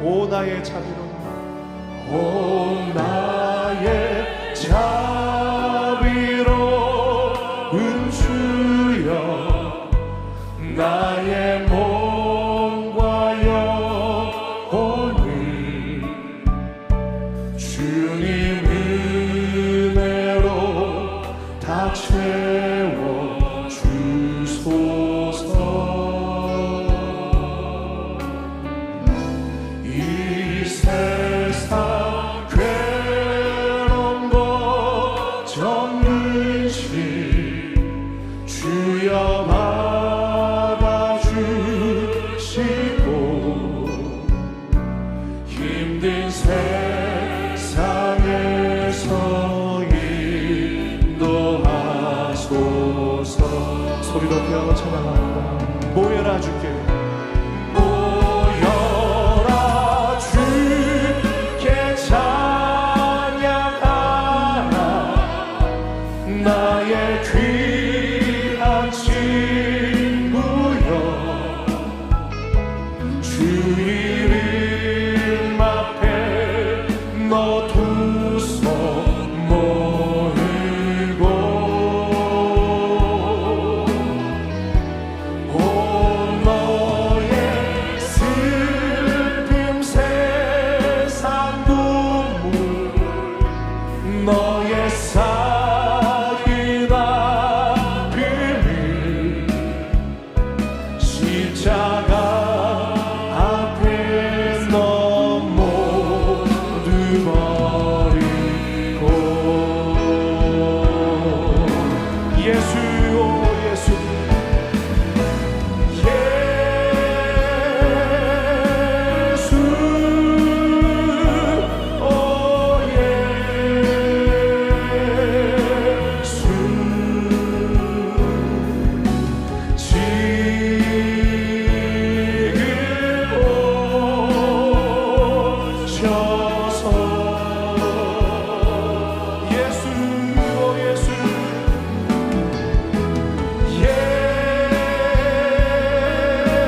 오 나의 자비로 오 나의 자비로 주여 나의 몸과 영혼을 주님 은혜로 다 채워 주소서. 이 세상 괴로운 것 정리시 주여 막아주시고 힘든 세상에서 인도하소서. 소리 높여 찬양합니다. 모여라 주께 모여라 주께 찬양하라. 나의 귀한 친구여 주 이름 앞에 너 두 손 모으고 오 너의 슬픔 세상 눈물 너의 사기나 비밀 십자가 앞에 너 모두 버리고 예수 오 예수 예수 오 예수 지금 오셔서 예수 오 예수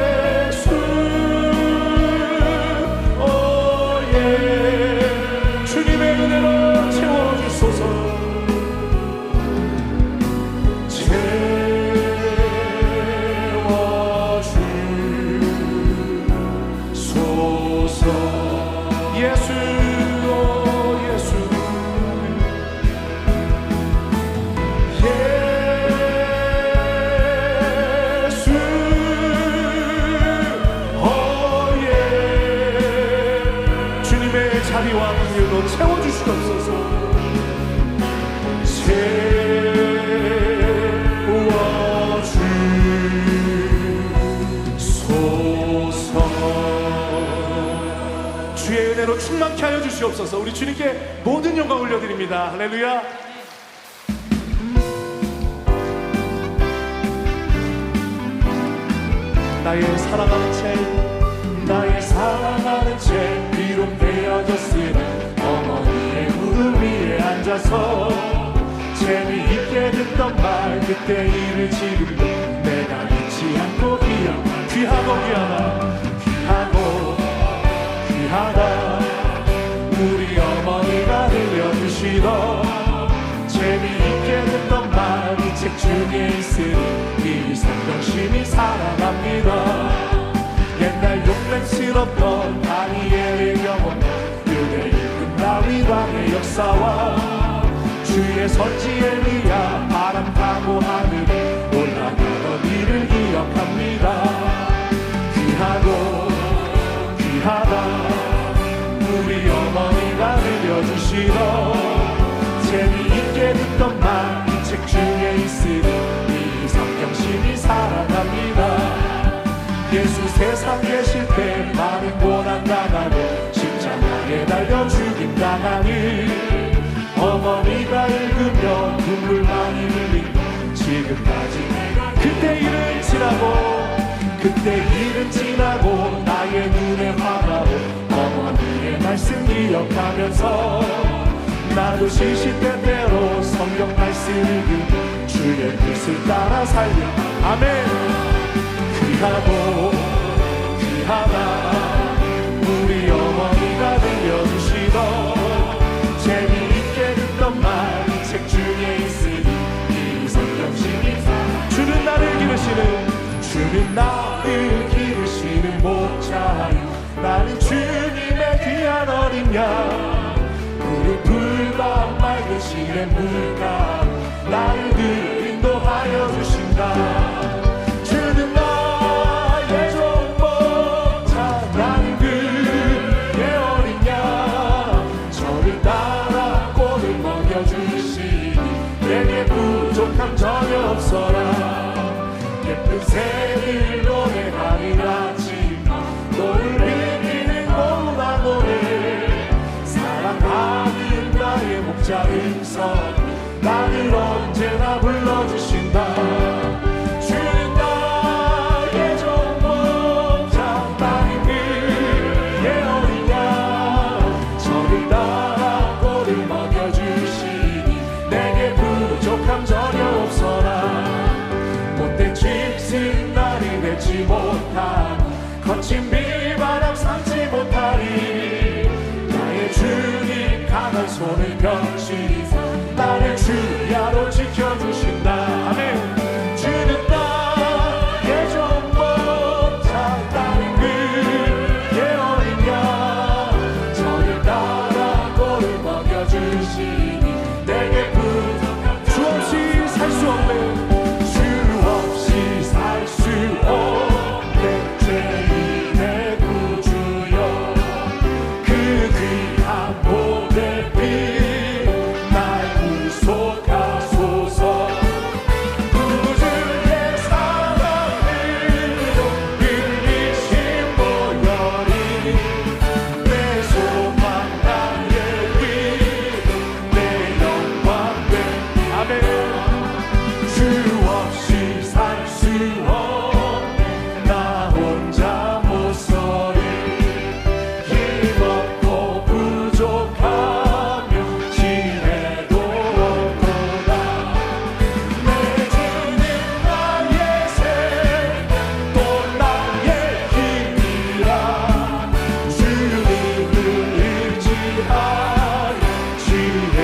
예수 오 예 주님의 은혜로 채워주소서. 채워주소서. 예수 오 예수 예수 오 예 주님의 자비와 긍휼로 채워주시옵소서. 채워주소서. 주의 은혜로 충만케 하여 주시옵소서. 우리 주님께 모든 영광 올려드립니다. 할렐루야. 나의 사랑하는 채 나의 사랑하는 채 비록 되어졌으나 어머니의 무릎 위에 앉아서 재미있게 듣던 말 그때 일을 지금도 내가 잊지 않고 귀하고 귀하다 우리 어머니가 들려주시던 재미있게 듣던 말 이 책 중에 있으니 이 성경심이 살아납니다. 옛날 용맹스럽던 다니엘의 경험 그대 이끈 다윗왕의 역사와 주의 선지 엘리야 바람 타고 하늘에 올라가던 일을 기억합니다. 귀하다 우리 어머니가 들려주시던 재미있게 듣던 말 이 책 중에 있으니 이 성경심이 살아납니다. 예수 세상 계실 때 많은 고난 당하고 십자가에 달려 죽임 당하니 어머니가 읽으며 눈물 많이 흘리고 지금까지 그때 일은 지나고 나의 눈에 화나고 어머니의 말씀 기억하면서 나도 시시때때로 성경 말씀 읽으며 주의 뜻을 따라 살려 아멘. 귀하다 우리 나를 기르시는 목자여 나는 주님의 귀한 어린 양 푸른 풀과 맑은 시냇 물가 나를 늘 인도하여 주신다 주는 나의 좋은 목자 나는 그의 어린 양 저를 따라 꼴을 먹여주시니 내게 부족함 전혀 없어라 예쁜 새들 노래하리라지만 너를 이기는 고운한 노래 사랑하는 나의 목자 음성 나를 언제나 불러주신다 주는 나의 좋은 목자 나는 그의 어린 양 저를 따라 꼴을 먹여주시니 내게 부족함 전혀 없어라 못된 짐승 나를 맺지 못하고 거친 비바람 삼지 못하리 나의 주님 강한 손을 펴시사 나를 주야로 지켜주신다 아멘 주는 나의 좋은 목자 나는 그의 어린 양 저를 따라 꼴을 먹여주시니 내게 부족한 주 없이 살 수 없네 죄인의 구주여 그 귀한 보배 피 날 구속하소서 구주의 사랑으로 흘리신 보혈이 내 소망 나의 위로 내 영광 된 아멘 주 없이 살 수 없네 나 혼자 못 서리 힘없고 부족하며 지혜도 없도다 내 주님 나의 생명 또 나의 힘이라 주님을 의지하여 지혜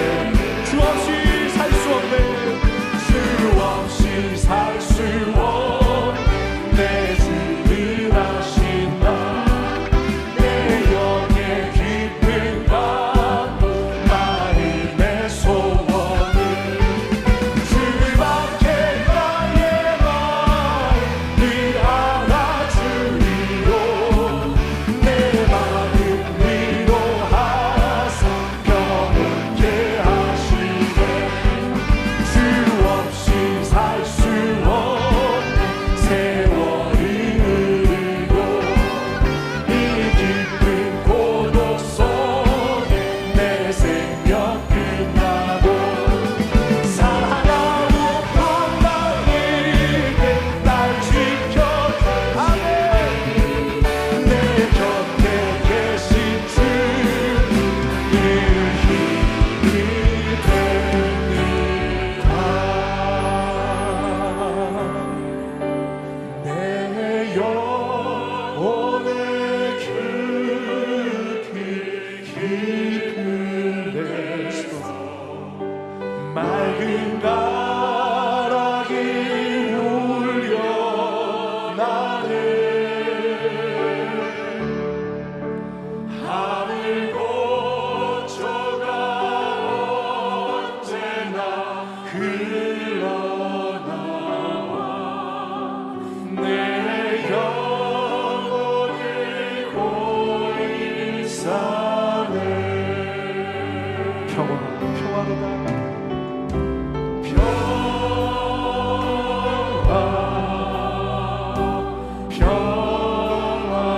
주 없이 살 수 없네 주 없이 살 수 없네 내 주를 아신다 내 영의 깊은 감동 마음의 소원을 주밖에 나의 마음을 알아주리요 내 마음 위로하사 평온케 하시네 주 없이 살 수 없네 세월이 흐르고 이 깊은 고독 속에 내 생명 끝나고 사랑하고 나에게 날 지켜줘 아멘 내 곁에 계신 주님 늘 힘이 됩니다 내 영혼의 깊은 데서 맑은 가락이 울려 나네 하늘 고초가 언제나 흘러나와 내 영혼을 고이 사네 평화로다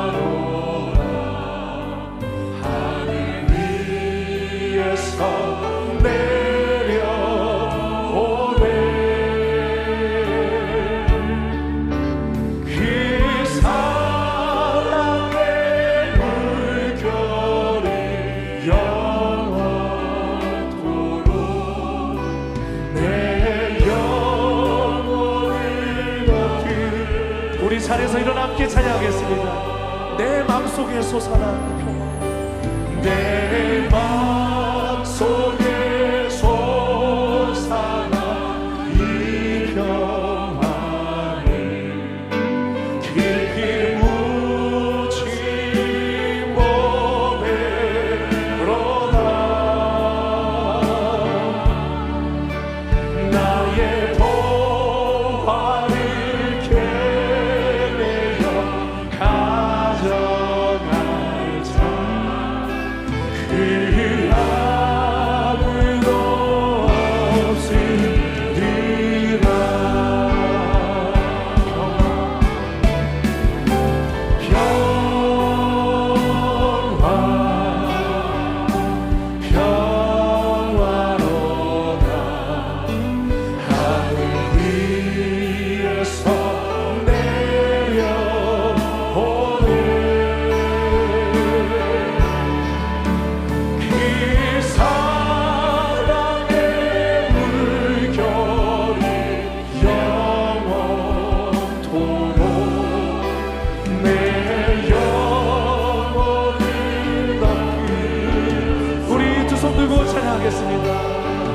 평화로다 하늘 위에서 내려오네 그 사랑의 물결이 영원토록 내 영혼을 얻기 우리 자리에서 일어나 함께 찬양하겠습니다 내 맘속에 솟아나는 평화 내 맘속에 솟아나 이 평화를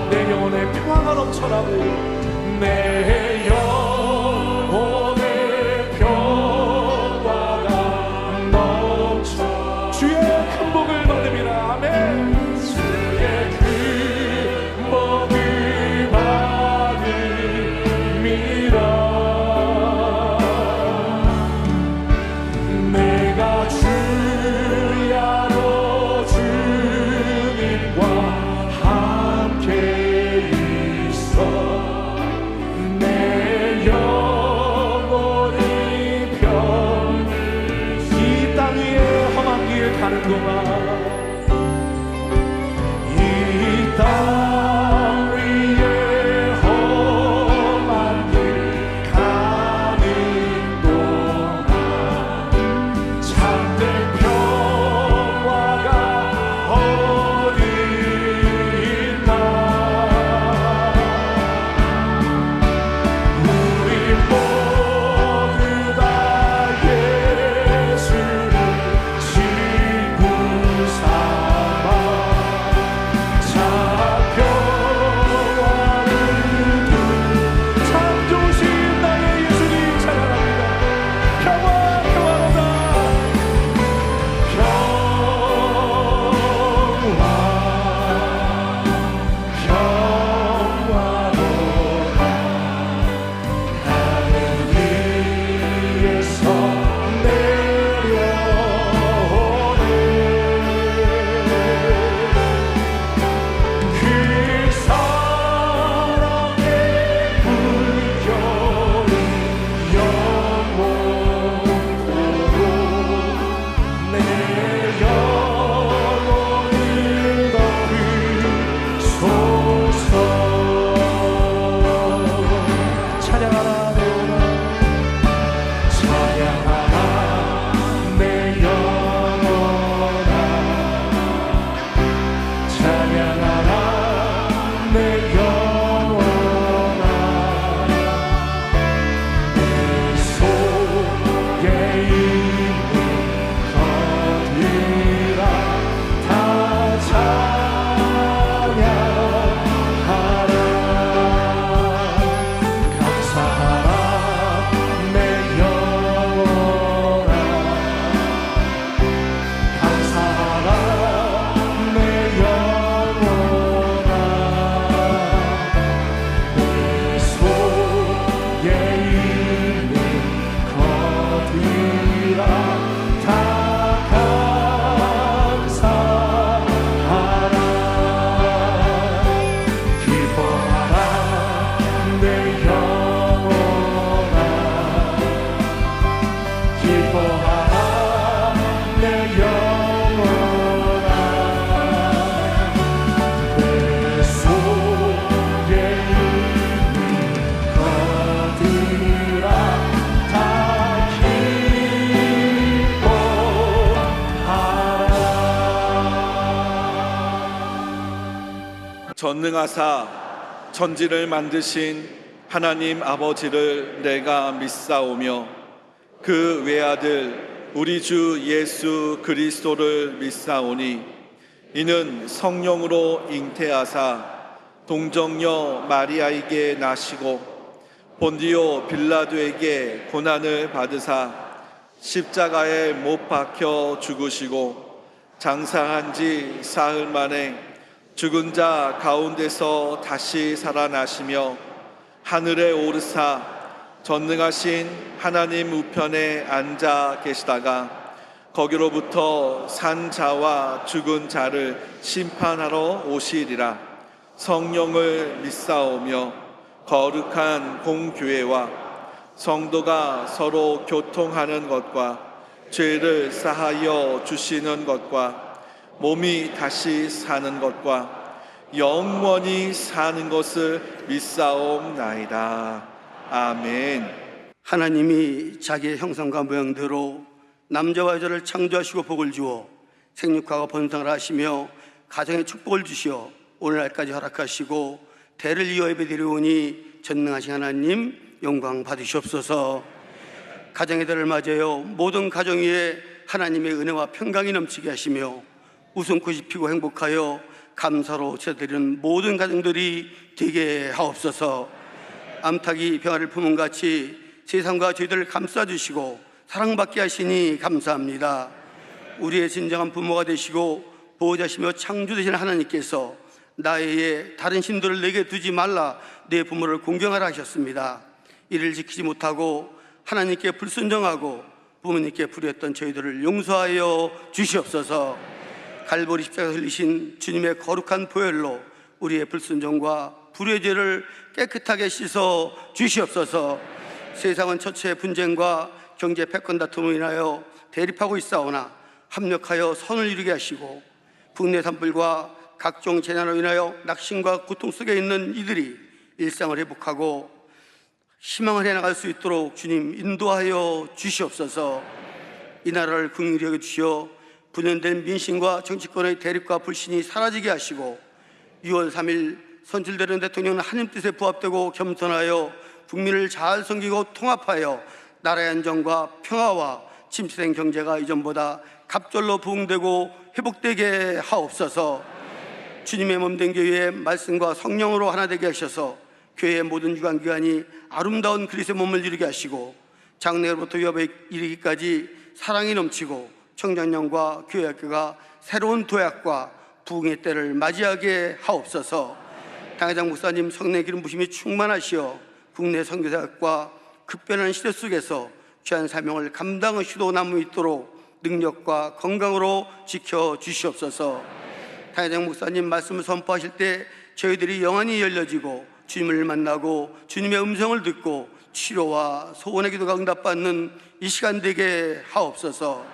내 영혼에 평화가 넘쳐나고 내 영혼에 평화가 넘쳐 주의 큰 복을 받음이라. 아멘. 주의 큰 복을 받음이라. 내가 주야로 주님과 함께 있어 내 영혼이 이 땅 위에 험한 길 가는 동안 이 땅 위에 험한 길 가는 동안 참된 평화가 어디 있나. 우리 모두 다 예수를 친구 삼아 자평화를 참 좋으신 나의 예수님 찬양합니다. 평화로다. 평화로다. 하늘 위에서 내려오는 그 사랑의 물결이 영원토록 내 영혼을 덮으소서. 찬양하라 내 영혼아, 찬양하라 내 영혼아, 찬양하라 내 영혼아. 내 속에 있는 것들아 다 찬양하라. 감사하라 내 영혼아, 감사하라 내 영혼아. 내 속에 있는 것들아 다 감사하라. 기뻐하라 내 영혼아, 기뻐하라 내 영혼아. 내 속에 있는 것들아 다 기뻐하라. 전능하사 천지를 만드신 하나님 아버지를 내가 믿사오며 그 외아들 우리 주 예수 그리스도를 믿사오니 이는 성령으로 잉태하사 동정녀 마리아에게 나시고 본디오 빌라도에게 고난을 받으사 십자가에 못 박혀 죽으시고 장사한 지 사흘 만에 죽은 자 가운데서 다시 살아나시며 하늘에 오르사 전능하신 하나님 우편에 앉아 계시다가 거기로부터 산 자와 죽은 자를 심판하러 오시리라. 성령을 믿사오며 거룩한 공교회와 성도가 서로 교통하는 것과 죄를 사하여 주시는 것과 몸이 다시 사는 것과 영원히 사는 것을 믿사옵나이다. 아멘. 하나님이 자기의 형상과 모양대로 남자와 여자를 창조하시고 복을 주어 생육하고 번성을 하시며 가정에 축복을 주시어 오늘날까지 허락하시고 대를 이어 예배드리오니 전능하신 하나님 영광 받으시옵소서. 가정의 달을 맞이하여 모든 가정 위에 하나님의 은혜와 평강이 넘치게 하시며 웃음꽃이 피고 행복하여 감사로 제드리는 모든 가정들이 되게 하옵소서. 암탉이 병아리를 품은 같이 세상과 저희들을 감싸주시고 사랑받게 하시니 감사합니다. 우리의 진정한 부모가 되시고 보호자시며 창조 되시는 하나님께서 나의 다른 신들을 내게 두지 말라, 내 부모를 공경하라 하셨습니다. 이를 지키지 못하고 하나님께 불순종하고 부모님께 불의했던 저희들을 용서하여 주시옵소서. 갈보리 십자가에서 흘리신 주님의 거룩한 보혈로 우리의 불순종과 불의의 죄를 깨끗하게 씻어 주시옵소서. 세상은 처처의 분쟁과 경제 패권 다툼으로 인하여 대립하고 있사오나 합력하여 선을 이루게 하시고, 국내 산불과 각종 재난으로 인하여 낙심과 고통 속에 있는 이들이 일상을 회복하고 희망을 해나갈 수 있도록 주님 인도하여 주시옵소서. 이 나라를 긍휼히 여겨주시어 분열된 민심과 정치권의 대립과 불신이 사라지게 하시고, 6월 3일 선출되는 대통령은 하나님 뜻에 부합되고 겸손하여 국민을 잘 섬기고 통합하여 나라의 안정과 평화와 침체된 경제가 이전보다 갑절로 부흥되고 회복되게 하옵소서. 주님의 몸된 교회의 말씀과 성령으로 하나 되게 하셔서 교회의 모든 유관기관이 아름다운 그리스도의 몸을 이루게 하시고, 장래로부터 위협에 이르기까지 사랑이 넘치고 청장년과 교회학교가 새로운 도약과 부흥의 때를 맞이하게 하옵소서. 당회장 목사님 성령의 기름 부심이 충만하시어 국내 선교사역과 급변하는 시대 속에서 귀한 사명을 감당하시도 남을 있도록 능력과 건강으로 지켜주시옵소서. 당회장 목사님 말씀을 선포하실 때 저희들이 영안이 열려지고 주님을 만나고 주님의 음성을 듣고 치료와 소원의 기도가 응답받는 이 시간 되게 하옵소서.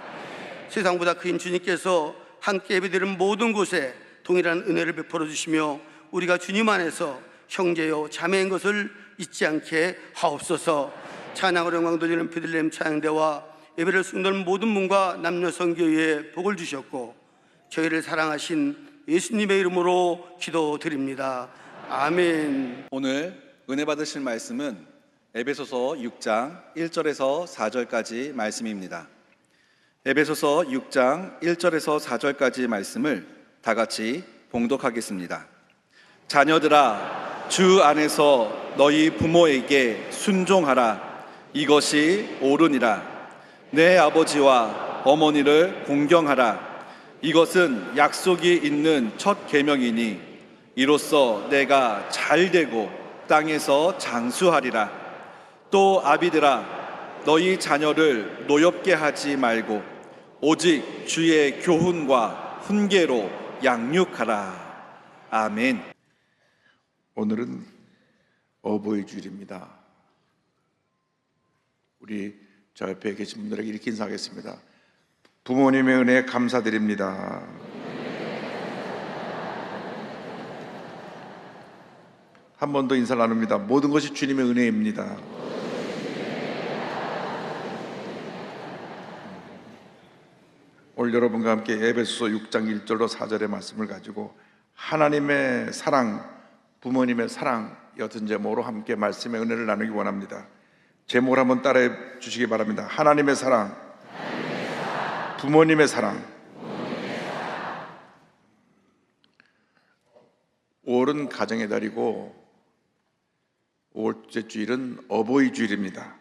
세상보다 크신 주님께서 함께 예배드리는 모든 곳에 동일한 은혜를 베풀어 주시며 우리가 주님 안에서 형제요 자매인 것을 잊지 않게 하옵소서. 찬양으로 영광 돌리는 베들레헴 찬양대와 예배를 수행하는 모든 분과 남녀 선교회에 복을 주셨고, 저희를 사랑하신 예수님의 이름으로 기도드립니다. 아멘. 오늘 은혜 받으실 말씀은 에베소서 6장 1절에서 4절까지 말씀입니다. 에베소서 6장 1절에서 4절까지 말씀을 다 같이 봉독하겠습니다. 자녀들아, 주 안에서 너희 부모에게 순종하라. 이것이 옳으니라. 내 아버지와 어머니를 공경하라. 이것은 약속이 있는 첫 계명이니 이로써 내가 잘되고 땅에서 장수하리라. 또 아비들아, 너희 자녀를 노엽게 하지 말고 오직 주의 교훈과 훈계로 양육하라. 아멘. 오늘은 어버이 주일입니다. 우리 저 옆에 계신 분들에게 이렇게 인사하겠습니다. 부모님의 은혜에 감사드립니다. 한 번 더 인사를 나눕니다. 모든 것이 주님의 은혜입니다. 오늘 여러분과 함께 에베소서 6장 1절로 4절의 말씀을 가지고 하나님의 사랑, 부모님의 사랑 여튼 제목으로 함께 말씀의 은혜를 나누기 원합니다. 제목을 한번 따라해 주시기 바랍니다. 하나님의 사랑, 부모님의 사랑. 5월은 가정의 달이고 5월째 주일은 어버이 주일입니다.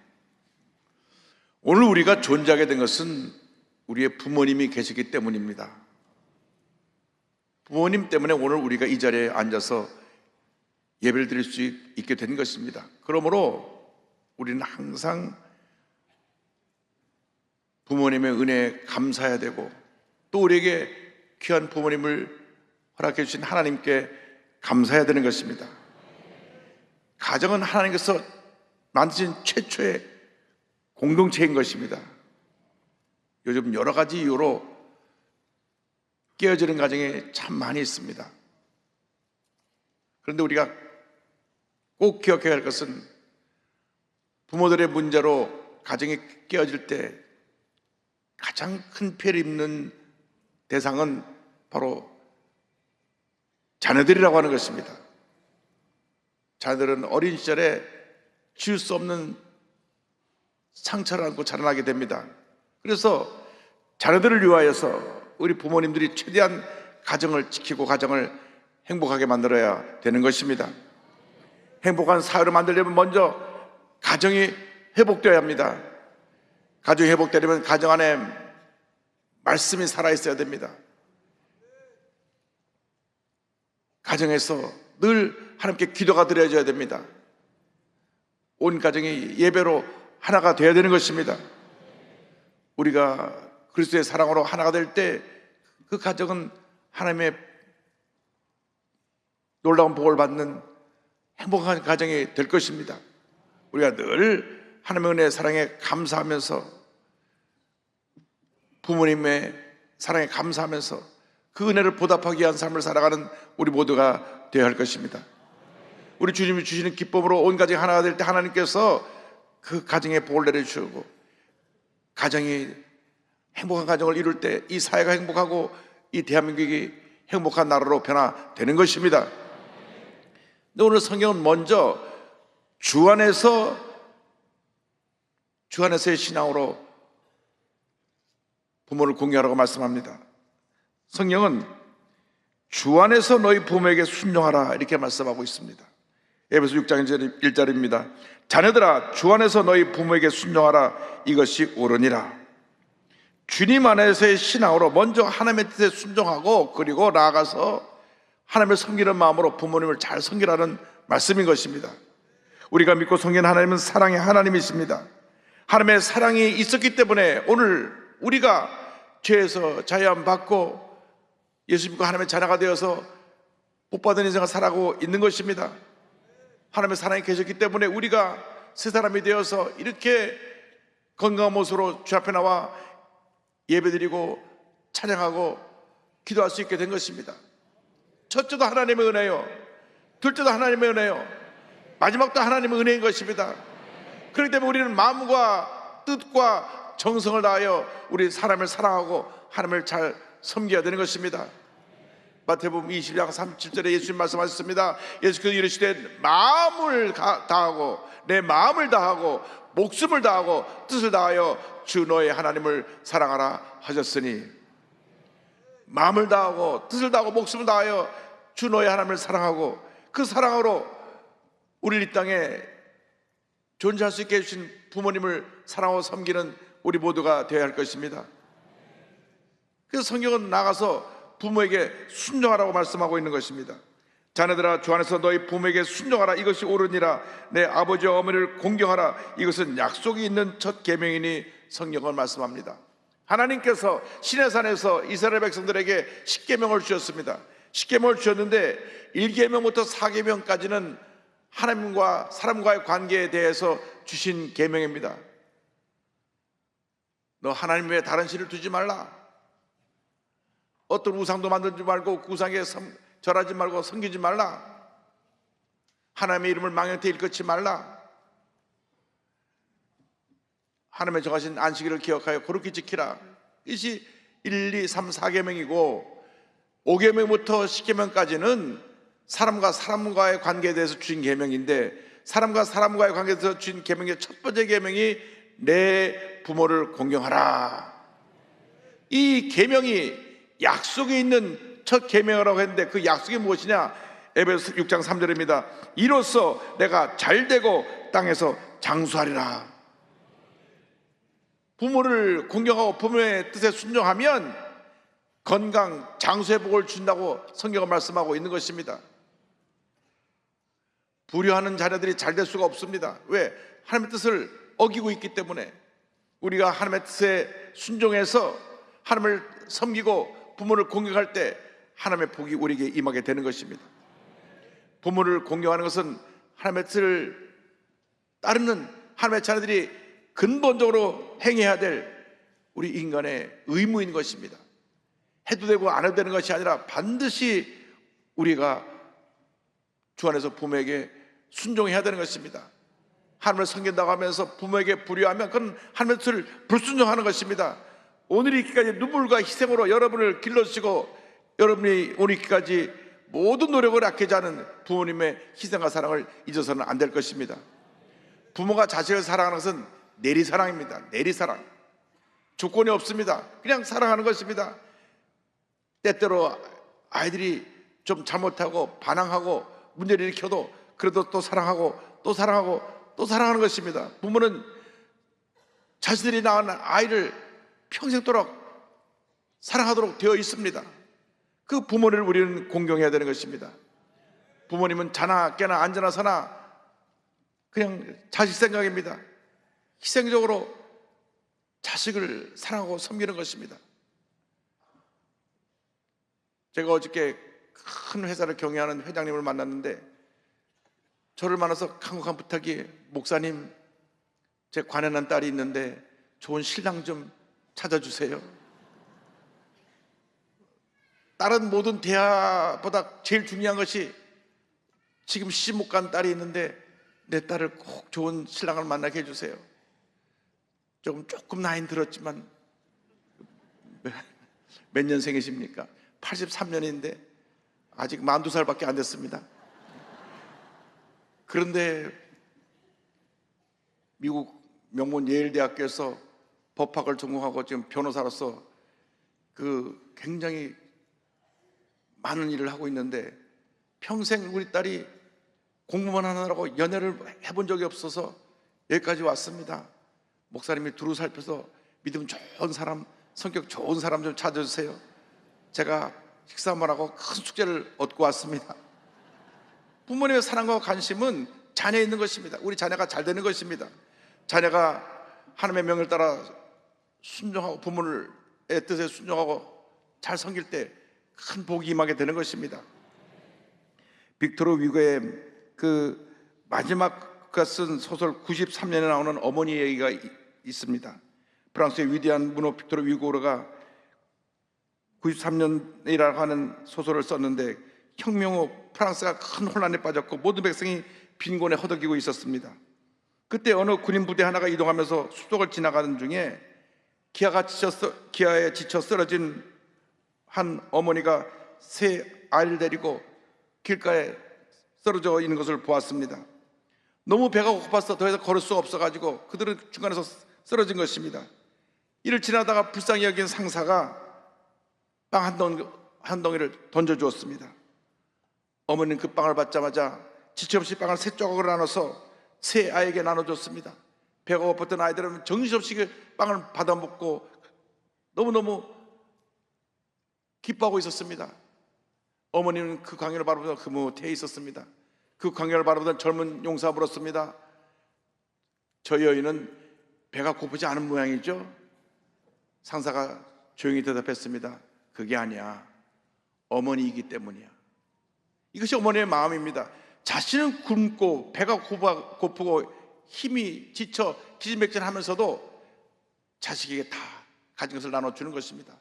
오늘 우리가 존재하게 된 것은 우리의 부모님이 계시기 때문입니다. 부모님 때문에 오늘 우리가 이 자리에 앉아서 예배를 드릴 수 있게 된 것입니다. 그러므로 우리는 항상 부모님의 은혜에 감사해야 되고, 또 우리에게 귀한 부모님을 허락해 주신 하나님께 감사해야 되는 것입니다. 가정은 하나님께서 만드신 최초의 공동체인 것입니다. 요즘 여러 가지 이유로 깨어지는 가정이 참 많이 있습니다. 그런데 우리가 꼭 기억해야 할 것은 부모들의 문제로 가정이 깨어질 때 가장 큰 피해를 입는 대상은 바로 자녀들이라고 하는 것입니다. 자녀들은 어린 시절에 지울 수 없는 상처를 안고 자라나게 됩니다. 그래서 자녀들을 위하여서 우리 부모님들이 최대한 가정을 지키고 가정을 행복하게 만들어야 되는 것입니다. 행복한 사회를 만들려면 먼저 가정이 회복되어야 합니다. 가정이 회복되려면 가정 안에 말씀이 살아있어야 됩니다. 가정에서 늘 하나님께 기도가 드려져야 됩니다. 온 가정이 예배로 하나가 되어야 되는 것입니다. 우리가 그리스도의 사랑으로 하나가 될 때 그 가정은 하나님의 놀라운 복을 받는 행복한 가정이 될 것입니다. 우리가 늘 하나님의 은혜의 사랑에 감사하면서, 부모님의 사랑에 감사하면서 그 은혜를 보답하기 위한 삶을 살아가는 우리 모두가 되어야 할 것입니다. 우리 주님이 주시는 기쁨으로 온 가정이 하나가 될 때 하나님께서 그 가정에 복을 내려주시고, 가정이 행복한 가정을 이룰 때 이 사회가 행복하고 이 대한민국이 행복한 나라로 변화되는 것입니다. 근데 오늘 성경은 먼저 주 안에서의 신앙으로 부모를 공경하라고 말씀합니다. 성경은 주 안에서 너희 부모에게 순종하라 이렇게 말씀하고 있습니다. 에베소 6장 1절입니다. 자녀들아, 주 안에서 너희 부모에게 순종하라, 이것이 옳으니라. 주님 안에서의 신앙으로 먼저 하나님의 뜻에 순종하고, 그리고 나아가서 하나님을 섬기는 마음으로 부모님을 잘 섬기라는 말씀인 것입니다. 우리가 믿고 섬기는 하나님은 사랑의 하나님이십니다. 하나님의 사랑이 있었기 때문에 오늘 우리가 죄에서 자유함 받고 예수 믿고 하나님의 자녀가 되어서 복받은 인생을 살아가고 있는 것입니다. 하나님의 사랑이 계셨기 때문에 우리가 새 사람이 되어서 이렇게 건강한 모습으로 주 앞에 나와 예배드리고 찬양하고 기도할 수 있게 된 것입니다. 첫째도 하나님의 은혜요, 둘째도 하나님의 은혜요, 마지막도 하나님의 은혜인 것입니다. 그렇기 때문에 우리는 마음과 뜻과 정성을 다하여 우리 사람을 사랑하고 하나님을 잘 섬겨야 되는 것입니다. 마태복음 20장 37절에 예수님 말씀하셨습니다. 예수께서 이르시되 마음을 다하고, 내 마음을 다하고 목숨을 다하고 뜻을 다하여 주 너의 하나님을 사랑하라 하셨으니, 마음을 다하고 뜻을 다하고 목숨을 다하여 주 너의 하나님을 사랑하고, 그 사랑으로 우리 이 땅에 존재할 수 있게 해주신 부모님을 사랑하고 섬기는 우리 모두가 되어야 할 것입니다. 그래서 성경은 나가서 부모에게 순종하라고 말씀하고 있는 것입니다. 자녀들아, 주 안에서 너희 부모에게 순종하라, 이것이 옳으니라. 내 아버지와 어머니를 공경하라, 이것은 약속이 있는 첫 계명이니 성경은 말씀합니다. 하나님께서 시내산에서 이스라엘 백성들에게 10계명을 주셨습니다. 10계명을 주셨는데 1계명부터 4계명까지는 하나님과 사람과의 관계에 대해서 주신 계명입니다. 너 하나님 외에 다른 신을 두지 말라. 어떤 우상도 만들지 말고 그 우상에 절하지 말고 섬기지 말라. 하나님의 이름을 망령되이 일컫지 말라. 하나님의 정하신 안식일을 기억하여 거룩히 지키라. 이것이 1, 2, 3, 4계명이고 5계명부터 10계명까지는 사람과 사람과의 관계에 대해서 주신 계명인데, 사람과 사람과의 관계에 대해서 주신 계명의 첫 번째 계명이 내 부모를 공경하라. 이 계명이 약속이 있는 첫 계명이라고 했는데 그 약속이 무엇이냐? 에베소 6장 3절입니다. 이로써 내가 잘되고 땅에서 장수하리라. 부모를 공경하고 부모의 뜻에 순종하면 건강, 장수의 복을 준다고 성경은 말씀하고 있는 것입니다. 불효하는 자녀들이 잘 될 수가 없습니다. 왜? 하나님의 뜻을 어기고 있기 때문에. 우리가 하나님의 뜻에 순종해서 하나님을 섬기고 부모를 공경할 때 하나님의 복이 우리에게 임하게 되는 것입니다. 부모를 공경하는 것은 하나님의 뜻을 따르는 하나님의 자녀들이 근본적으로 행해야 될 우리 인간의 의무인 것입니다. 해도 되고 안 해도 되는 것이 아니라 반드시 우리가 주 안에서 부모에게 순종해야 되는 것입니다. 하나님을 섬긴다고 하면서 부모에게 불효하면 그건 하나님의 뜻을 불순종하는 것입니다. 오늘 있기까지 눈물과 희생으로 여러분을 길러주시고 여러분이 오늘 있기까지 모든 노력을 아끼지 않은 부모님의 희생과 사랑을 잊어서는 안 될 것입니다. 부모가 자식을 사랑하는 것은 내리사랑입니다. 내리사랑. 조건이 없습니다. 그냥 사랑하는 것입니다. 때때로 아이들이 좀 잘못하고 반항하고 문제를 일으켜도 그래도 또 사랑하고 또 사랑하고 또 사랑하는 것입니다. 부모는 자신들이 낳은 아이를 평생도록 사랑하도록 되어 있습니다. 그 부모를 우리는 공경해야 되는 것입니다. 부모님은 자나 깨나 앉아나 서나 그냥 자식 생각입니다. 희생적으로 자식을 사랑하고 섬기는 것입니다. 제가 어저께 큰 회사를 경영하는 회장님을 만났는데 저를 만나서 간곡한 부탁이, 목사님, 제 관연한 딸이 있는데 좋은 신랑 좀 찾아주세요. 다른 모든 대화보다 제일 중요한 것이 지금 시집 못 간 딸이 있는데 내 딸을 꼭 좋은 신랑을 만나게 해주세요. 조금 나이는 들었지만 몇 년생이십니까? 83년인데 아직 42살밖에 안 됐습니다. 그런데 미국 명문 예일대학교에서 법학을 전공하고 지금 변호사로서 그 굉장히 많은 일을 하고 있는데 평생 우리 딸이 공부만 하느라고 연애를 해본 적이 없어서 여기까지 왔습니다. 목사님이 두루 살펴서 믿음 좋은 사람, 성격 좋은 사람 좀 찾아주세요. 제가 식사 한번 하고 큰 숙제를 얻고 왔습니다. 부모님의 사랑과 관심은 자녀에 있는 것입니다. 우리 자녀가 잘 되는 것입니다. 자녀가 하나님의 명을 따라 순종하고 부모의 뜻에 순종하고 잘 섬길 때 큰 복이 임하게 되는 것입니다. 빅토르 위고의 그 마지막 그가 쓴 소설 93년에 나오는 어머니 얘기가 있습니다. 프랑스의 위대한 문호 빅토르 위고르가 93년이라고 하는 소설을 썼는데 혁명 후 프랑스가 큰 혼란에 빠졌고 모든 백성이 빈곤에 허덕이고 있었습니다. 그때 어느 군인 부대 하나가 이동하면서 수족을 지나가는 중에 기아에 지쳐 쓰러진 한 어머니가 새 아이를 데리고 길가에 쓰러져 있는 것을 보았습니다. 너무 배가 고파서 더 이상 걸을 수가 없어가지고 그들은 중간에서 쓰러진 것입니다. 이를 지나다가 불쌍히 여긴 상사가 빵 한 덩이를 던져주었습니다. 어머니는 그 빵을 받자마자 지체없이 빵을 세 조각으로 나눠서 세 아이에게 나눠줬습니다. 배가 고팠던 아이들은 정신없이 그 빵을 받아먹고 너무너무 기뻐하고 있었습니다. 어머니는 그 광야를 바라보며 흐뭇해 있었습니다. 그 광야를 바라보던 젊은 용사가 물었습니다. 저희 여인은 배가 고프지 않은 모양이죠? 상사가 조용히 대답했습니다. 그게 아니야. 어머니이기 때문이야. 이것이 어머니의 마음입니다. 자신은 굶고 배가 고프고 힘이 지쳐 기진맥진하면서도 자식에게 다 가진 것을 나눠주는 것입니다.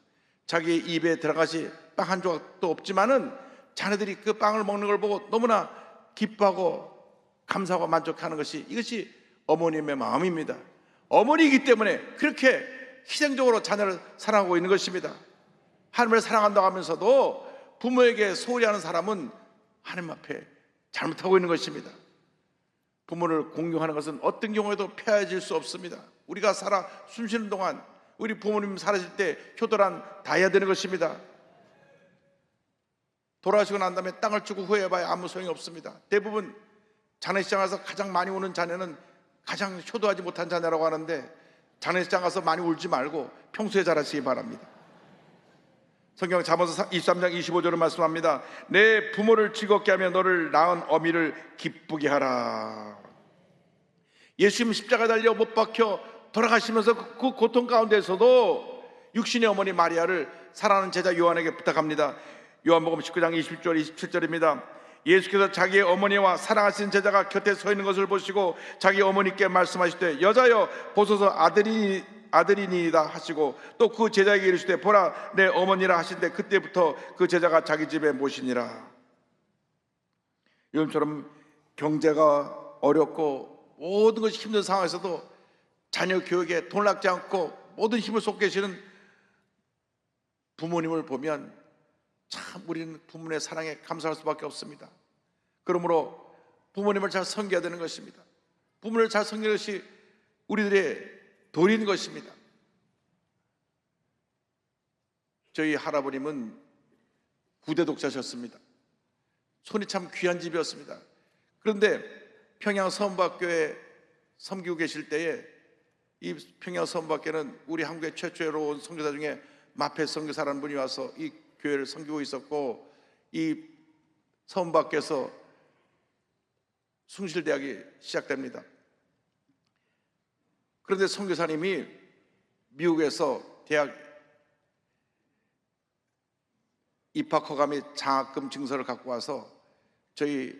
자기 입에 들어가시 빵 한 조각도 없지만은 자녀들이 그 빵을 먹는 걸 보고 너무나 기뻐하고 감사하고 만족하는 것이, 이것이 어머님의 마음입니다. 어머니이기 때문에 그렇게 희생적으로 자녀를 사랑하고 있는 것입니다. 하나님을 사랑한다고 하면서도 부모에게 소홀히 하는 사람은 하나님 앞에 잘못하고 있는 것입니다. 부모를 공경하는 것은 어떤 경우에도 폐해질 수 없습니다. 우리가 살아 숨쉬는 동안 우리 부모님 살아실 때 효도란 다 해야 되는 것입니다. 돌아가시고 난 다음에 땅을 주고 후회해봐야 아무 소용이 없습니다. 대부분 장례식장 가서 가장 많이 우는 자녀는 가장 효도하지 못한 자녀라고 하는데, 장례식장 가서 많이 울지 말고 평소에 잘하시기 바랍니다. 성경 잠언서 23장 25절을 말씀합니다. 내 부모를 즐겁게 하며 너를 낳은 어미를 기쁘게 하라. 예수님 십자가 달려 못 박혀 돌아가시면서 그 고통 가운데서도 육신의 어머니 마리아를 사랑하는 제자 요한에게 부탁합니다. 요한복음 19장 20절 27절입니다. 예수께서 자기의 어머니와 사랑하시는 제자가 곁에 서 있는 것을 보시고 자기 어머니께 말씀하실 때 여자여 보소서 아들이니이다 하시고 또 그 제자에게 이르시되 보라 내 어머니라 하신데 그때부터 그 제자가 자기 집에 모시니라. 요즘처럼 경제가 어렵고 모든 것이 힘든 상황에서도 자녀 교육에 돈 락지 않고 모든 힘을 쏟고 계시는 부모님을 보면 참 우리는 부모님의 사랑에 감사할 수밖에 없습니다. 그러므로 부모님을 잘 섬겨야 되는 것입니다. 부모를 잘 섬기는 것이 우리들의 도리인 것입니다. 저희 할아버님은 부대 독자셨습니다. 손이 참 귀한 집이었습니다. 그런데 평양 서원박교에 섬기고 계실 때에 이 평양 서원박교는 우리 한국의 최초로 온 선교사 중에 마페 선교사라는 분이 와서 이 교회를 섬기고 있었고, 이 서원박교에서 숭실대학이 시작됩니다. 그런데 선교사님이 미국에서 대학 입학 허가및 장학금 증서를 갖고 와서 저희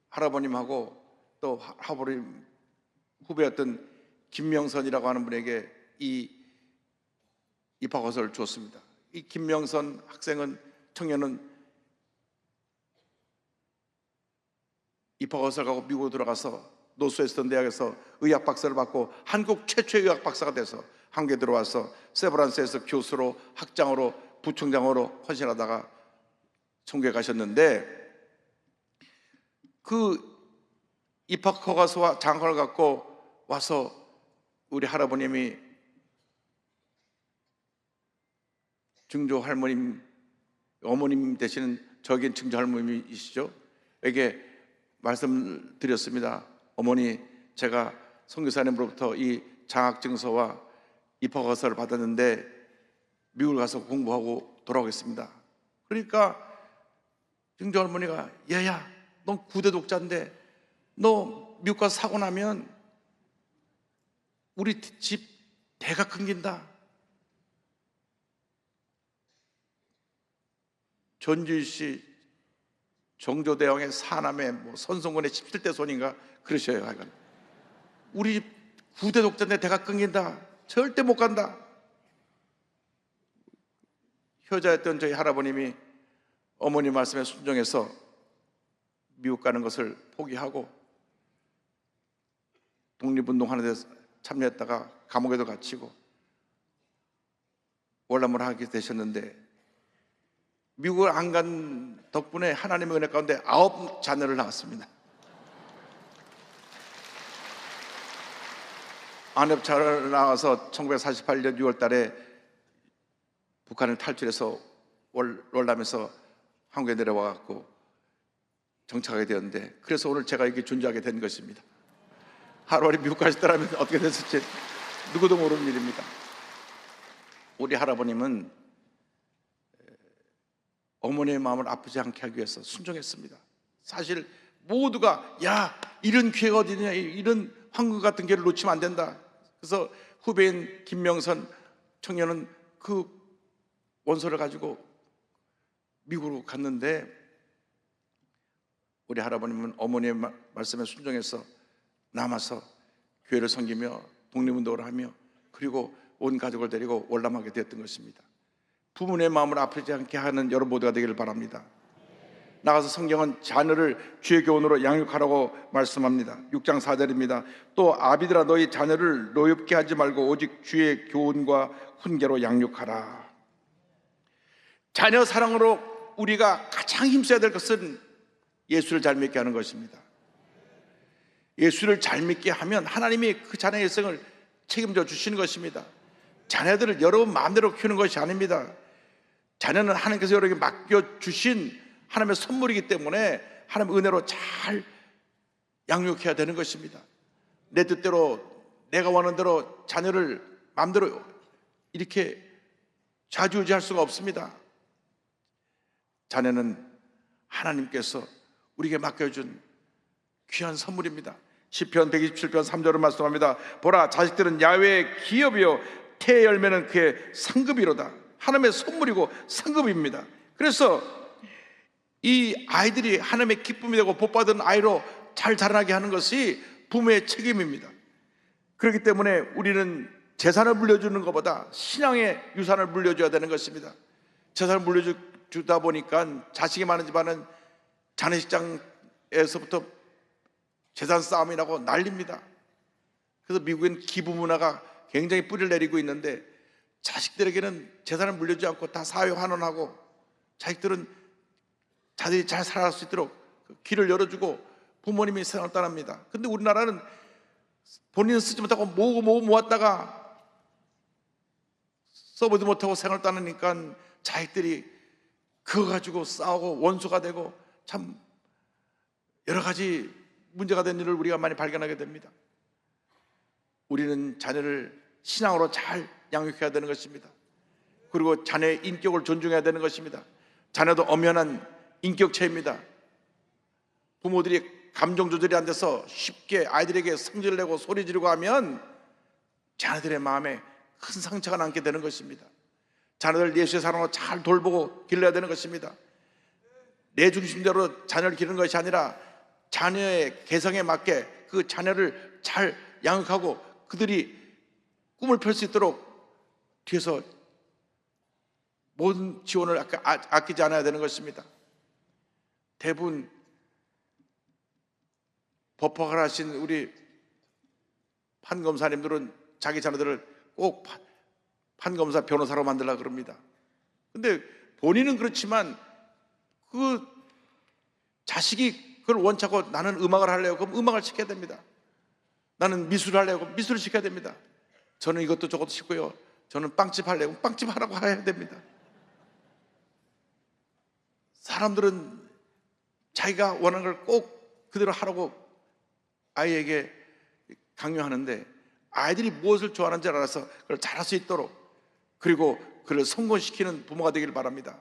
할아버님하고 또 할아버님 후배였던 김명선이라고 하는 분에게 이 입학 허가를 주었습니다. 이 김명선 청년은 입학 허가를 갖고 미국으로 들어가서 노스웨스턴 대학에서 의학 박사를 받고 한국 최초의 의학 박사가 돼서 한국에 들어와서 세브란스에서 교수로, 학장으로, 부총장으로 헌신하다가 총교에 가셨는데, 그 입학 허가서와 장학을 갖고 와서 우리 할아버님이 증조 할머님, 어머님 되시는 저에겐 증조 할머님이시죠? 에게 말씀을 드렸습니다. 어머니, 제가 선교사님으로부터 이 장학증서와 입학허가서를 받았는데 미국을 가서 공부하고 돌아오겠습니다. 그러니까 증조 할머니가, 얘야, 넌 9대 독자인데 너 미국 가서 사고 나면 우리 집 대가 끊긴다. 전주시 정조대왕의 사남의 선송군의 17대 손인가 그러셔요. 하여간 우리 집 9대 독자인데 대가 끊긴다. 절대 못 간다. 효자였던 저희 할아버님이 어머니 말씀에 순종해서 미국 가는 것을 포기하고 독립운동하는 데 참여했다가 감옥에도 갇히고 월남을 하게 되셨는데, 미국을 안 간 덕분에 하나님의 은혜 가운데 9 자녀를 낳았습니다. 아홉 자녀를 낳아서 1948년 6월 달에 북한을 탈출해서 월남에서 한국에 내려와 갖고 정착하게 되었는데, 그래서 오늘 제가 이렇게 존재하게 된 것입니다. 하루아리 미국 가시더라면 어떻게 됐을지 누구도 모르는 일입니다. 우리 할아버님은 어머니의 마음을 아프지 않게 하기 위해서 순종했습니다. 사실 모두가, 야, 이런 기회가 어디냐, 이런 황금 같은 기회를 놓치면 안 된다. 그래서 후배인 김명선 청년은 그 원서를 가지고 미국으로 갔는데, 우리 할아버님은 어머니의 말씀에 순종해서 남아서 교회를 섬기며 독립운동을 하며 그리고 온 가족을 데리고 월남하게 되었던 것입니다. 부모의 마음을 아프지 않게 하는 여러분 모두가 되기를 바랍니다. 나가서 성경은 자녀를 주의 교훈으로 양육하라고 말씀합니다. 6장 4절입니다. 또 아비들아, 너희 자녀를 노엽게 하지 말고 오직 주의 교훈과 훈계로 양육하라. 자녀 사랑으로 우리가 가장 힘써야 될 것은 예수를 잘 믿게 하는 것입니다. 예수를 잘 믿게 하면 하나님이 그 자녀의 일생을 책임져 주시는 것입니다. 자녀들을 여러분 마음대로 키우는 것이 아닙니다. 자녀는 하나님께서 여러분에게 맡겨주신 하나님의 선물이기 때문에 하나님의 은혜로 잘 양육해야 되는 것입니다. 내 뜻대로, 내가 원하는 대로 자녀를 마음대로 이렇게 좌지우지할 수가 없습니다. 자녀는 하나님께서 우리에게 맡겨준 귀한 선물입니다. 시편 127편 3절을 말씀합니다. 보라, 자식들은 야훼의 기업이요 태의 열매는 그의 상급이로다. 하나님의 선물이고 상급입니다. 그래서 이 아이들이 하나님의 기쁨이 되고 복받은 아이로 잘 자라나게 하는 것이 부모의 책임입니다. 그렇기 때문에 우리는 재산을 물려주는 것보다 신앙의 유산을 물려줘야 되는 것입니다. 재산을 물려주다 보니까 자식이 많은 집안은 장례식장에서부터 재산 싸움이 나고 난립니다. 그래서 미국엔 기부 문화가 굉장히 뿌리를 내리고 있는데, 자식들에게는 재산을 물려주지 않고 다 사회 환원하고 자식들은 자들이 잘 살아갈 수 있도록 길을 열어주고 부모님이 세상을 떠납니다. 근데 우리나라는 본인은 쓰지 못하고 모으고 모았다가 써보지 못하고 생활을 떠나니까 자식들이 그거 가지고 싸우고 원수가 되고 참 여러 가지 문제가 된 일을 우리가 많이 발견하게 됩니다. 우리는 자녀를 신앙으로 잘 양육해야 되는 것입니다. 그리고 자녀의 인격을 존중해야 되는 것입니다. 자녀도 엄연한 인격체입니다. 부모들이 감정 조절이 안 돼서 쉽게 아이들에게 성질을 내고 소리 지르고 하면 자녀들의 마음에 큰 상처가 남게 되는 것입니다. 자녀들 예수의 사랑으로 잘 돌보고 길러야 되는 것입니다. 내 중심대로 자녀를 기르는 것이 아니라 자녀의 개성에 맞게 그 자녀를 잘 양육하고 그들이 꿈을 펼 수 있도록 뒤에서 모든 지원을 아끼지 않아야 되는 것입니다. 대부분 법학을 하신 우리 판검사님들은 자기 자녀들을 꼭 판검사 변호사로 만들려고 그럽니다. 근데 본인은 그렇지만 그 자식이 그걸 원치 않고 나는 음악을 하려고 그럼 음악을 시켜야 됩니다. 나는 미술을 하려고 그럼 미술을 시켜야 됩니다. 저는 이것도 저것도 시고요. 저는 빵집 하려고 빵집 하라고 해야 됩니다. 사람들은 자기가 원하는 걸 꼭 그대로 하라고 아이에게 강요하는데 아이들이 무엇을 좋아하는지 알아서 그걸 잘할 수 있도록 그리고 그를 성공시키는 부모가 되길 바랍니다.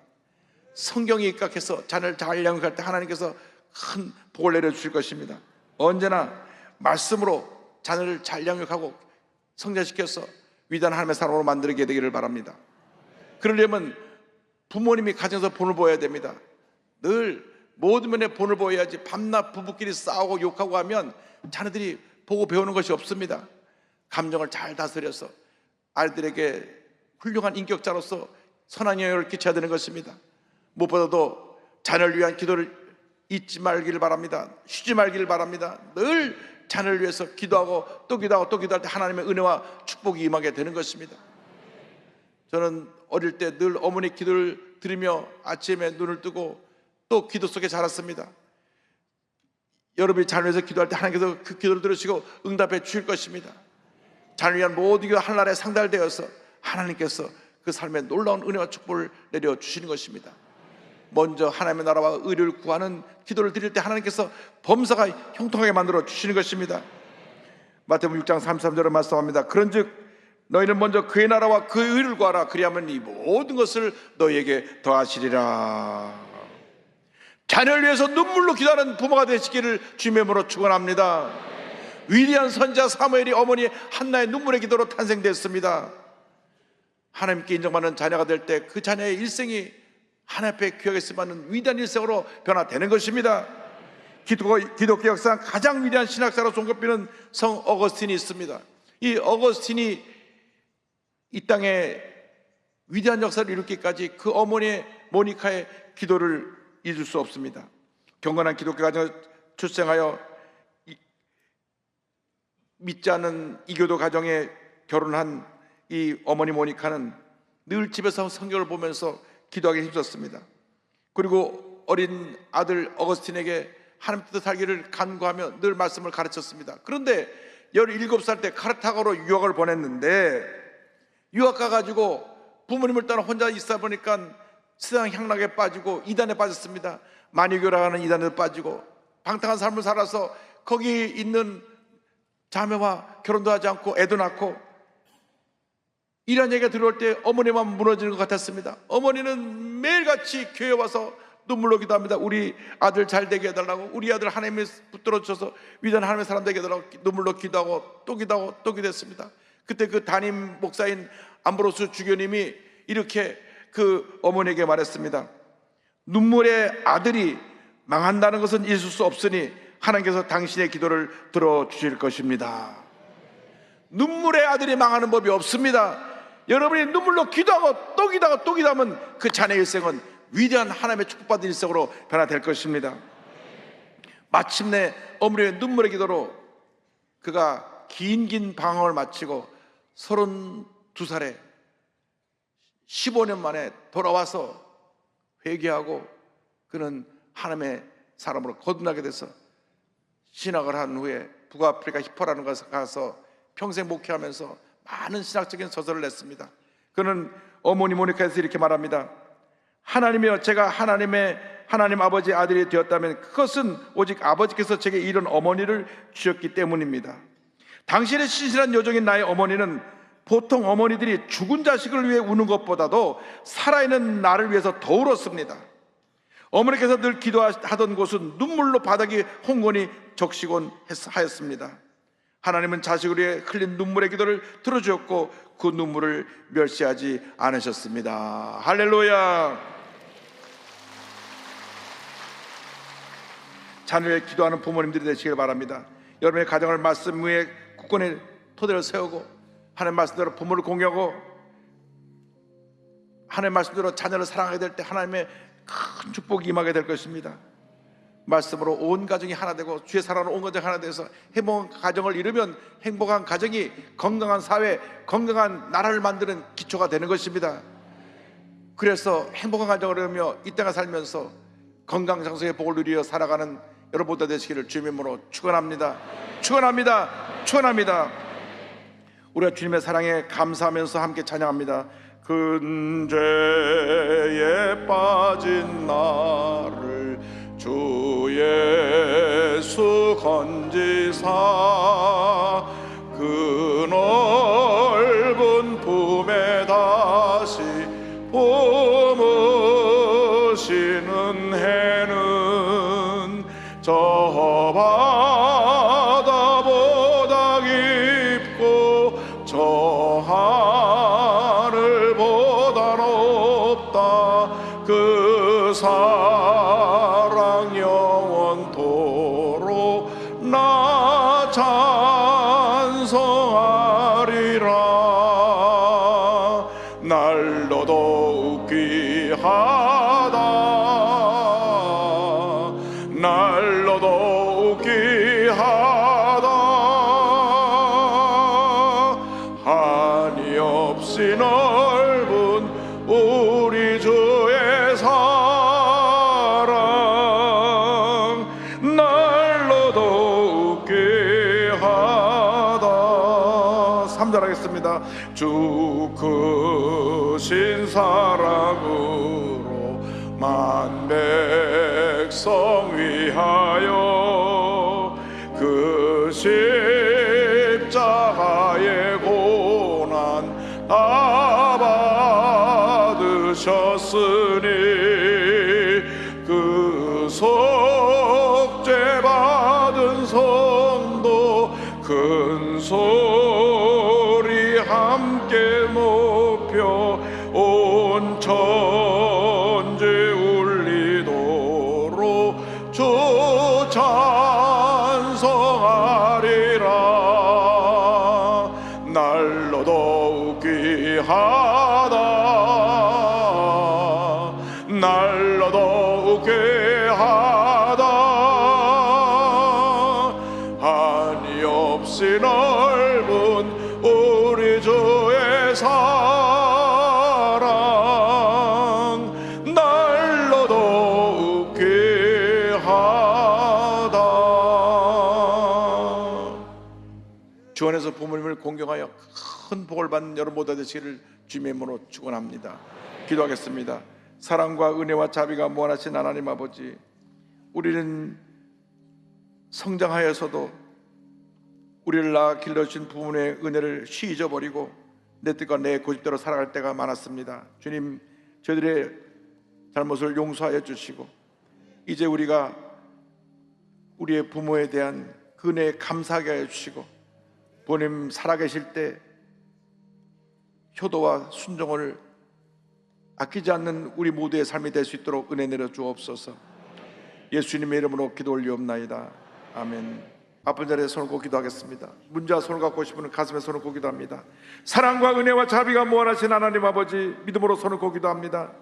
성경에 입각해서 자녀를 잘 양육할 때 하나님께서 큰 복을 내려주실 것입니다. 언제나 말씀으로 자녀를 잘 양육하고 성장시켜서 위대한 하나님의 사람으로 만들게 되기를 바랍니다. 그러려면 부모님이 가정에서 본을 보여야 됩니다. 늘 모든 면에 본을 보여야지 밤낮 부부끼리 싸우고 욕하고 하면 자녀들이 보고 배우는 것이 없습니다. 감정을 잘 다스려서 아이들에게 훌륭한 인격자로서 선한 영향을 끼쳐야 되는 것입니다. 무엇보다도 자녀를 위한 기도를 잊지 말기를 바랍니다. 쉬지 말기를 바랍니다. 늘 자녀를 위해서 기도하고 또 기도하고 또 기도할 때 하나님의 은혜와 축복이 임하게 되는 것입니다. 저는 어릴 때 늘 어머니 기도를 들으며 아침에 눈을 뜨고 또 기도 속에 자랐습니다. 여러분이 자녀를 위해서 기도할 때 하나님께서 그 기도를 들으시고 응답해 주실 것입니다. 자녀를 위한 모든 기도 하늘나라에 상달되어서 하나님께서 그 삶에 놀라운 은혜와 축복을 내려주시는 것입니다. 먼저 하나님의 나라와 의를 구하는 기도를 드릴 때 하나님께서 범사가 형통하게 만들어 주시는 것입니다. 마태복음 6장 33절에 말씀합니다. 그런즉 너희는 먼저 그의 나라와 그의 의를 구하라. 그리하면 이 모든 것을 너희에게 더하시리라. 자녀를 위해서 눈물로 기도하는 부모가 되시기를 주님의 이름으로 축원합니다. 위대한 선지자 사무엘이 어머니 한나의 눈물의 기도로 탄생됐습니다. 하나님께 인정받는 자녀가 될 때 그 자녀의 일생이 하나님 앞에 귀하게 쓰임받는 위대한 일생으로 변화되는 것입니다. 기독교 역사상 가장 위대한 신학자로 손꼽히는 성 어거스틴이 있습니다. 이 어거스틴이 이 땅에 위대한 역사를 이루기까지 그 어머니의 모니카의 기도를 잊을 수 없습니다. 경건한 기독교 가정을 출생하여 믿지 않는 이교도 가정에 결혼한 이 어머니 모니카는 늘 집에서 성경을 보면서 기도하기 힘썼습니다. 그리고 어린 아들 어거스틴에게 하나님 뜻 살기를 간구하며 늘 말씀을 가르쳤습니다. 그런데 17살 때 카르타고로 유학을 보냈는데 유학 가가지고 부모님을 떠나 혼자 있다 보니까 세상 향락에 빠지고 이단에 빠졌습니다. 만유교라고 하는 이단에 빠지고 방탕한 삶을 살아서 거기 있는 자매와 결혼도 하지 않고 애도 낳고 이런 얘기가 들어올 때 어머니만 무너지는 것 같았습니다. 어머니는 매일같이 교회 와서 눈물로 기도합니다. 우리 아들 잘 되게 해달라고, 우리 아들 하나님이 붙들어 주셔서 위대한 하나님의 사람 되게 해달라고 눈물로 기도하고 또 기도하고 또 기도했습니다. 그때 그 담임 목사인 암브로스 주교님이 이렇게 그 어머니에게 말했습니다. 눈물의 아들이 망한다는 것은 있을 수 없으니 하나님께서 당신의 기도를 들어주실 것입니다. 눈물의 아들이 망하는 법이 없습니다. 여러분이 눈물로 기도하고 또 기도하고 또 기도하면 그 자녀의 일생은 위대한 하나님의 축복받은 일생으로 변화될 것입니다. 마침내 어머니의 눈물의 기도로 그가 긴 방황을 마치고 32살에 15년 만에 돌아와서 회개하고 그는 하나님의 사람으로 거듭나게 돼서 신학을 한 후에 북아프리카 히포라는 곳에 가서 평생 목회하면서 많은 신학적인 저서를 냈습니다. 그는 어머니 모니카에서 이렇게 말합니다. 하나님이여, 제가 하나님의 하나님 아버지의 아들이 되었다면 그것은 오직 아버지께서 제게 이런 어머니를 주셨기 때문입니다. 당신의 신실한 여종인 나의 어머니는 보통 어머니들이 죽은 자식을 위해 우는 것보다도 살아있는 나를 위해서 더 울었습니다. 어머니께서 늘 기도하던 곳은 눈물로 바닥이 홍건히 적시곤 하였습니다. 하나님은 자식을 위해 흘린 눈물의 기도를 들어주었고 그 눈물을 멸시하지 않으셨습니다. 할렐루야. 자녀를 위해 기도하는 부모님들이 되시길 바랍니다. 여러분의 가정을 말씀 위에 굳건히 토대를 세우고 하나님의 말씀대로 부모를 공유하고 하나님의 말씀대로 자녀를 사랑하게 될 때 하나님의 큰 축복이 임하게 될 것입니다. 말씀으로 온 가정이 하나 되고 주의 사랑으로 온 가정이 하나 돼서 행복한 가정을 이루면 행복한 가정이 건강한 사회, 건강한 나라를 만드는 기초가 되는 것입니다. 그래서 행복한 가정을 이루며 이 땅에 살면서 건강 장성의 복을 누리며 살아가는 여러분들 되시기를 주님의 이름으로 축원합니다. 축원합니다. 축원합니다. 우리가 주님의 사랑에 감사하면서 함께 찬양합니다. 근죄에 빠진 나를 주 예수 건지사 그 넓은 품에 다시 품으시는 해는 저 바다보다 깊고 저 하늘보다 높다. 그 사랑 영원토록 나 찬송하리라. 날로도 웃기하다. 날로도 웃기하다. 한이 없이 넓은 우리 주의 사랑 날로도 웃기하다. 3절 하겠습니다. 주 크신 사랑으로 만 백성 위하여 그 십자가의 고난 다 받으셨으니 그 속죄 받은 성도 큰 소리 함께 높여 온 천지 울리도록 주 찬송하리라. 날로도 웃기하다. 날로도 웃기하다. 한이 없이 넓은 우리 주의 사랑 날로도 웃기하다. 주 안에서 부모님을 공경하여 큰 복을 받는 여러분 모두 되시기를 주님의 이름으로 축원합니다. 기도하겠습니다. 사랑과 은혜와 자비가 무한하신 하나님 아버지, 우리는 성장하여서도 우리를 낳아 길러주신 부모의 은혜를 쉬 잊어버리고 내 뜻과 내 고집대로 살아갈 때가 많았습니다. 주님, 저희들의 잘못을 용서하여 주시고 이제 우리가 우리의 부모에 대한 그 은혜에 감사하게 하여 주시고 부모님 살아계실 때 효도와 순종을 아끼지 않는 우리 모두의 삶이 될 수 있도록 은혜 내려 주옵소서. 예수님의 이름으로 기도 올리옵나이다. 아멘. 아픈 자리에 손을 꼭 기도하겠습니다. 문제와 손을 갖고 싶은 분은 가슴에 손을 꼭 기도합니다. 사랑과 은혜와 자비가 무한하신 하나님 아버지, 믿음으로 손을 꼭 기도합니다.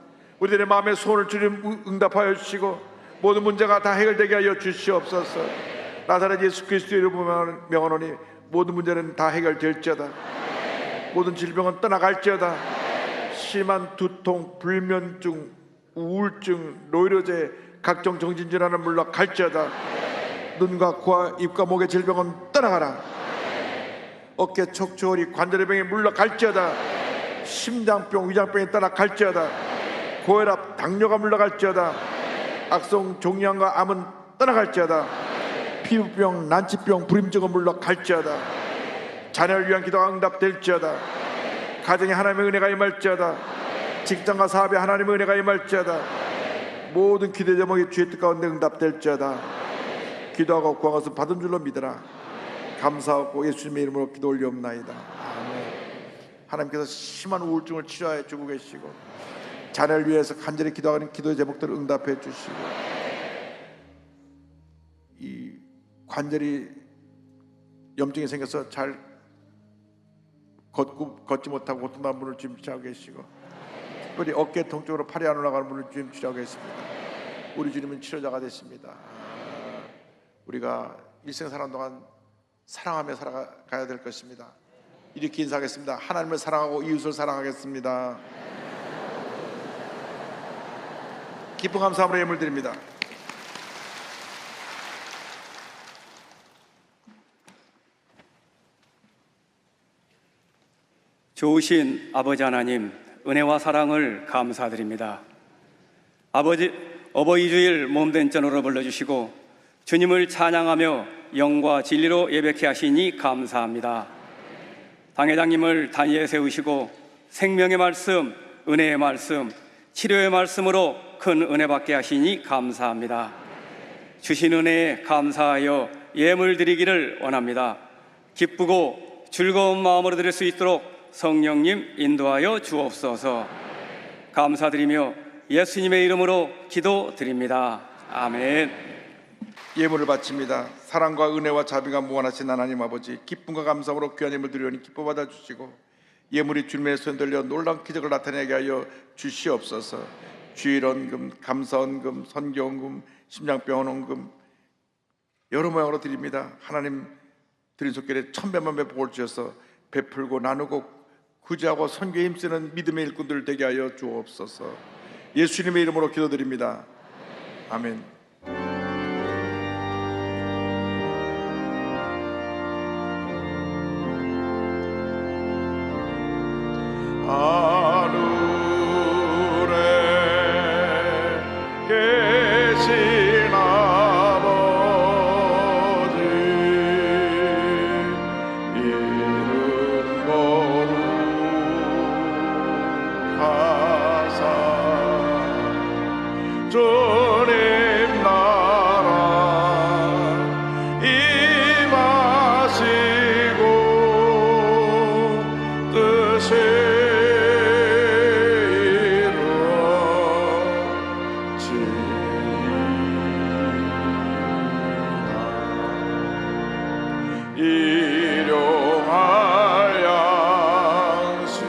우리들의 마음의 소원을 주님 응답하여 주시고 모든 문제가 다 해결되게 하여 주시옵소서. 나사렛 예수 그리스도의 이름으로 명하노니 모든 문제는 다 해결될지어다. 모든 질병은 떠나갈지어다. 심한 두통, 불면증, 우울증, 노이로제, 각종 정신질환은 물러갈지어다. 눈과 코와 입과 목의 질병은 떠나가라. 어깨 척추허리 관절의 병이 물러갈지어다. 심장병, 위장병이 떠나갈지어다. 고혈압, 당뇨가 물러갈지어다. 악성 종양과 암은 떠나갈지어다. 피부병, 난치병, 불임증은 물러갈지어다. 자녀를 위한 기도가 응답될지어다. 가정에 하나님의 은혜가 임할지어다. 직장과 사업에 하나님의 은혜가 임할지어다. 모든 기도 제목이 주의 뜻 가운데 응답될지어다. 기도하고 구한 것을 받은 줄로 믿으라. 감사하고 예수님의 이름으로 기도 올리옵나이다. 아멘. 하나님께서 심한 우울증을 치료해 주고 계시고, 자녀를 위해서 간절히 기도하는 기도의 제목들을 응답해 주시고, 이 관절이 염증이 생겨서 잘 걷지 못하고 고통받는 분을 지금 치료하고 계시고, 특별히 어깨 통증으로 팔이 안 올라가는 분을 지금 치료하고 계십니다. 우리 주님은 치료자가 되십니다. 우리가 일생 사는 동안 사랑하며 살아가야 될 것입니다. 이렇게 인사하겠습니다. 하나님을 사랑하고 이웃을 사랑하겠습니다. 기쁨 감사함으로 예물 드립니다. 좋으신 아버지 하나님, 은혜와 사랑을 감사드립니다. 어버이 주일 몸된 전으로 불러주시고 주님을 찬양하며 영과 진리로 예배케 하시니 감사합니다. 당회장님을 단위에 세우시고 생명의 말씀, 은혜의 말씀, 치료의 말씀으로 큰 은혜 받게 하시니 감사합니다. 주신 은혜에 감사하여 예물 드리기를 원합니다. 기쁘고 즐거운 마음으로 드릴 수 있도록 성령님 인도하여 주옵소서. 감사드리며 예수님의 이름으로 기도드립니다. 아멘. 예물을 바칩니다. 사랑과 은혜와 자비가 무한하신 하나님 아버지, 기쁨과 감사함으로 귀한 예물 드리오니 기뻐 받아 주시고, 예물이 주님의 손에 들려 놀라운 기적을 나타내게 하여 주시옵소서. 주일원금, 감사원금, 선교원금, 심장병원원금 여러 모양으로 드립니다. 하나님 드린 손길에 천배만 배 복을 주셔서 베풀고 나누고 구제하고 선교에 힘쓰는 믿음의 일꾼들 되게 하여 주옵소서. 예수님의 이름으로 기도드립니다. 아멘. 하늘에 계신 아버지, 이름 거룩하사 주님 나라 임하시고 뜻이 일용할 양식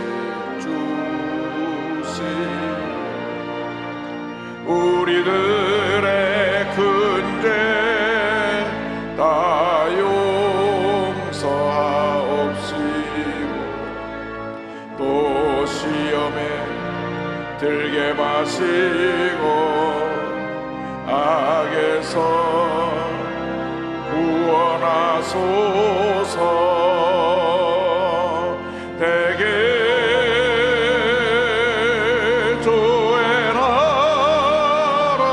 주시 우리들의 큰 죄 다 용서하옵시고 또 시험에 들게 마시고 악에서 구원하소서. 대개 주의 나라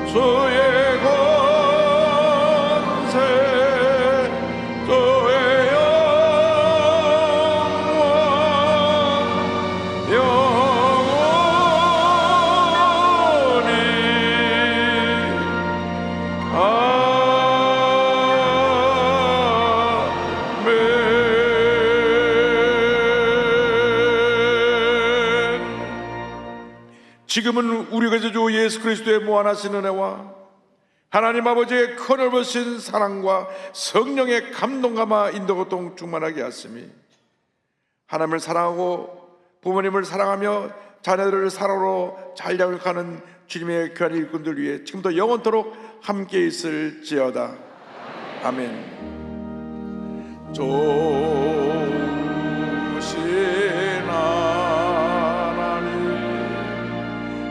주의 권세 주의 영원히 지금은 우리 구주 예수 그리스도의 무한하신 은혜와 하나님 아버지의 커넓으신 사랑과 성령의 감동감화 인도고통 충만하게 하심이, 하나님을 사랑하고 부모님을 사랑하며 자녀들을 사랑으로 잘 양육하는 주님의 귀한 일꾼들 위해 지금도 영원토록 함께 있을지어다. 아멘. 좋으신 하나님,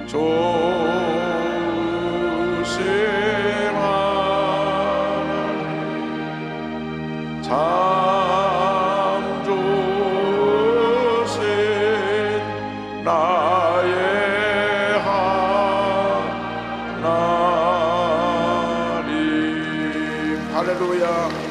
좋으신 하나님, 참 좋으신 나의 하나님, 할렐루야.